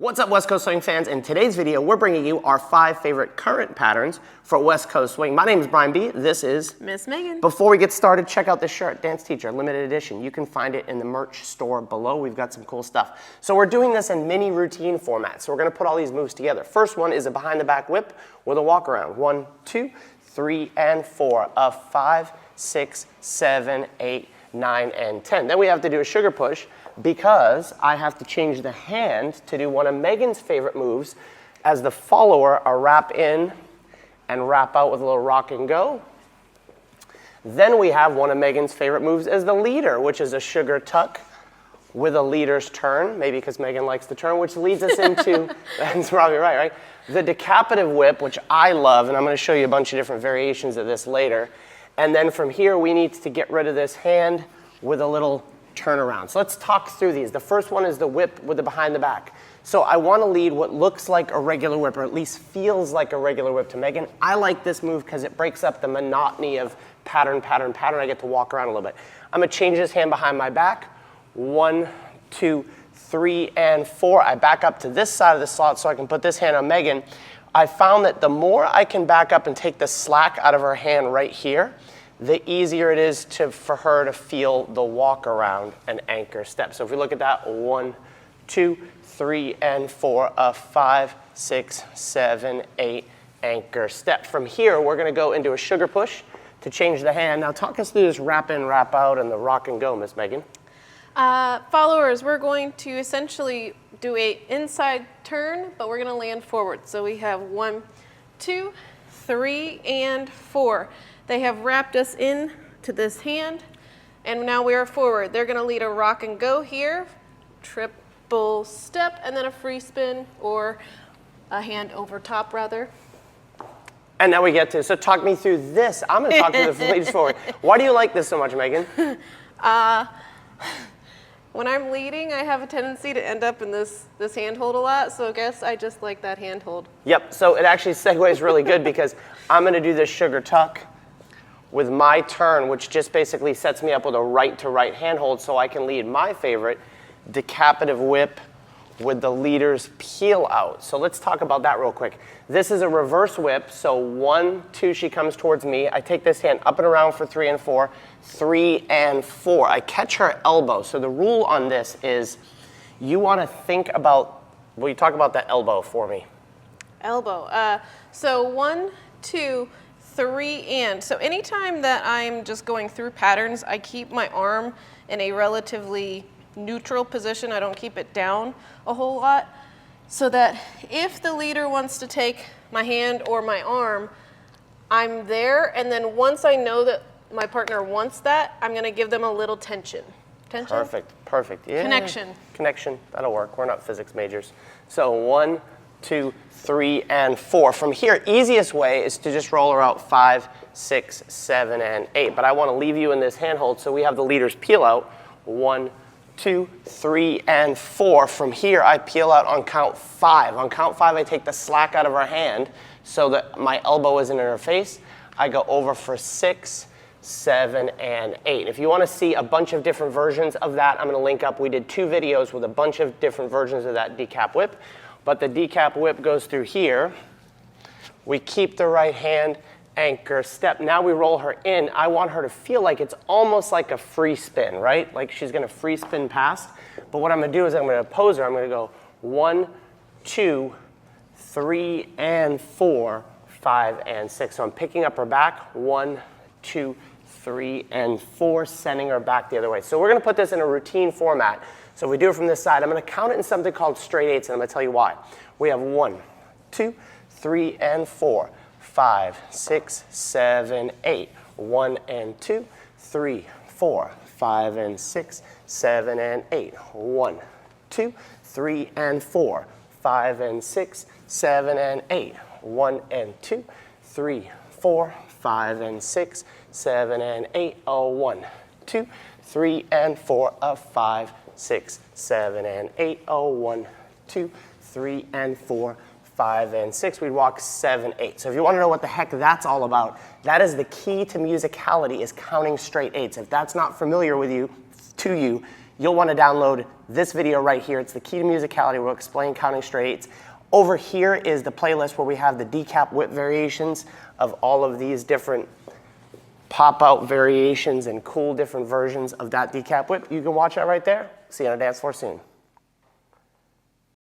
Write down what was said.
What's up, West Coast Swing fans? In today's video, we're bringing you our 5 favorite current patterns for West Coast Swing. My name is Brian B. This is Miss Megan. Before we get started, check out this shirt, Dance Teacher, limited edition. You can find it in the merch store below. We've got some cool stuff. So we're doing this in mini routine format. So we're gonna put all these moves together. First one is a behind the back whip with a walk around. 1, 2, 3, and 4. 5, 6, 7, 8, 9, and 10. Then we have to do a sugar push because I have to change the hand to do one of Megan's favorite moves as the follower, a wrap in and wrap out with a little rock and go. Then we have one of Megan's favorite moves as the leader, which is a sugar tuck with a leader's turn, maybe because Megan likes the turn, which leads us into, that's probably right? The decapitative whip, which I love, and I'm going to show you a bunch of different variations of this later. And then from here, we need to get rid of this hand with a little turnaround. So let's talk through these. The first one is the whip with the behind the back. So I want to lead what looks like a regular whip, or at least feels like a regular whip to Megan. I like this move because it breaks up the monotony of pattern, pattern, pattern. I get to walk around a little bit. I'm going to change this hand behind my back. 1, 2, 3, and 4. I back up to this side of the slot so I can put this hand on Megan. I found that the more I can back up and take the slack out of her hand right here, the easier it is for her to feel the walk around and anchor step. So if we look at that, 1, 2, 3, and 4, 5, 6, 7, 8, anchor step. From here, we're gonna go into a sugar push to change the hand. Now talk us through this wrap in, wrap out, and the rock and go, Miss Megan. Followers, we're going to essentially do a inside turn, but we're gonna land forward. So we have 1, 2, 3, and 4. They have wrapped us in to this hand, and now we are forward. They're gonna lead a rock and go here, triple step, and then a free spin, or a hand over top rather. And now we get to, so talk me through this. I'm gonna talk to the ladies forward. Why do you like this so much, Megan? When I'm leading, I have a tendency to end up in this handhold a lot, so I guess I just like that handhold. Yep, so it actually segues really good because I'm gonna do this sugar tuck with my turn, which just basically sets me up with a right-to-right handhold so I can lead my favorite decapitative whip with the leader's peel out. So let's talk about that real quick. This is a reverse whip, so 1, 2, she comes towards me. I take this hand up and around for 3 and 4, 3 and 4. I catch her elbow. So the rule on this is you wanna think about, will you talk about that elbow for me? Elbow, so 1, 2, 3, and. So anytime that I'm just going through patterns, I keep my arm in a relatively neutral position. I don't keep it down a whole lot, so that if the leader wants to take my hand or my arm, I'm there, and then once I know that my partner wants that, I'm gonna give them a little tension. Tension? Perfect, perfect. Yeah. Connection. Connection, that'll work. We're not physics majors. So 1, 2, 3, and 4. From here, easiest way is to just roll her out 5, 6, 7, and 8. But I want to leave you in this handhold, so we have the leader's peel out. 1, 2, 3, and 4. From here, I peel out on count 5. On count 5, I take the slack out of her hand so that my elbow isn't in her face. I go over for 6, 7, and 8. If you want to see a bunch of different versions of that, I'm going to link up. We did 2 videos with a bunch of different versions of that decap whip. But the decap whip goes through here. We keep the right hand, anchor, step. Now we roll her in. I want her to feel like it's almost like a free spin, right? Like she's gonna free spin past. But what I'm gonna do is I'm gonna pose her. I'm gonna go 1, 2, 3, and 4, 5, and 6. So I'm picking up her back. 1, 2, 3, and 4, sending her back the other way. So we're gonna put this in a routine format. So if we do it from this side, I'm going to count it in something called straight eights, and I'm going to tell you why. We have 1, 2, 3, and 4, 5, 6, 7, 8. 1 and 2, 3, 4, 5, and 6, 7, and 8. 1, 2, 3, and 4, 5, and 6, 7, and 8. 1 and 2, 3, 4, 5, and 6, 7, and 8. 1, 2, 3, and 4, 5, 6, 7, and 8. 1, 2, 3, and 4, 5, and 6. We'd walk 7, 8. So if you want to know what the heck that's all about, that is the key to musicality, is counting straight eights. If that's not familiar with you, you'll want to download this video right here. It's the key to musicality. We'll explain counting straight eights. Over here is the playlist where we have the decap whip variations of all of these different pop-out variations and cool different versions of that decap whip. You can watch that right there. See you on the dance floor soon.